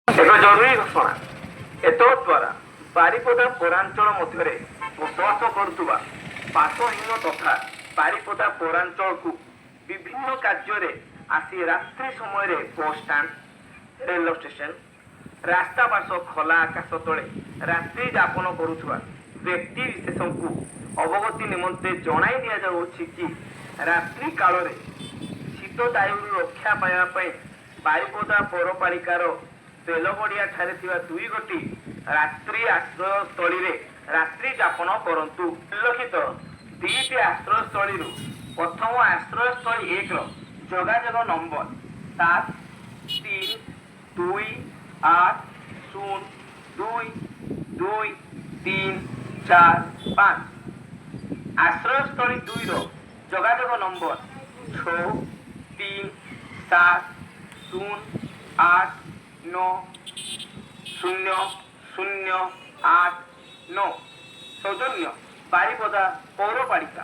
ଏକ ଜରୁରୀ ଘୋଷଣା। ଏତଦ୍ଦ୍ୱାରା ବାରିପଦା ପୌରାଞ୍ଚଳ ମଧ୍ୟରେ ବସବାସ କରୁଥିବା ବାସହୀନ ତଥା ବାରିପଦା ପୌରାଞ୍ଚଳକୁ ବିଭିନ୍ନ କାର୍ଯ୍ୟରେ ଆସି ରାତ୍ରି ସମୟରେ ବସ୍ ଷ୍ଟାଣ୍ଡ, ରେଳ ଷ୍ଟେସନ, ରାସ୍ତା ପାର୍ଶ୍ୱ ଖୋଲା ଆକାଶ ତଳେ ରାତ୍ରି ଯାପନ କରୁଥିବା ବ୍ୟକ୍ତି ବିଶେଷଙ୍କୁ ଅବଗତି ନିମନ୍ତେ ଜଣାଇ ଦିଆଯାଉଅଛି କି ରାତ୍ରି କାଳରେ ଶୀତ ଦାଉରୁ ରକ୍ଷା ପାଇବା ପାଇଁ ବାରିପଦା ପୌରପାଳିକାର ବେଲଗଡ଼ିଆ ଠାରେ ଥିବା 2 ଗୋଟି ରାତ୍ରି ଆଶ୍ରୟସ୍ଥଳୀରେ ରାତ୍ରି ଯାପନ କରନ୍ତୁ। ଉଲ୍ଲେଖିତ 2ଟି ଆଶ୍ରୟସ୍ଥଳୀରୁ ପ୍ରଥମ ଆଶ୍ରୟସ୍ଥଳୀ 1ର ଯୋଗାଯୋଗ ନମ୍ବର 7328022345। ଆଶ୍ରୟସ୍ଥଳୀ 2ର ଯୋଗାଯୋଗ ନମ୍ବର 6370890089। ସୌଜନ୍ୟ ବାରିପଦା ପୌରପାଳିକା।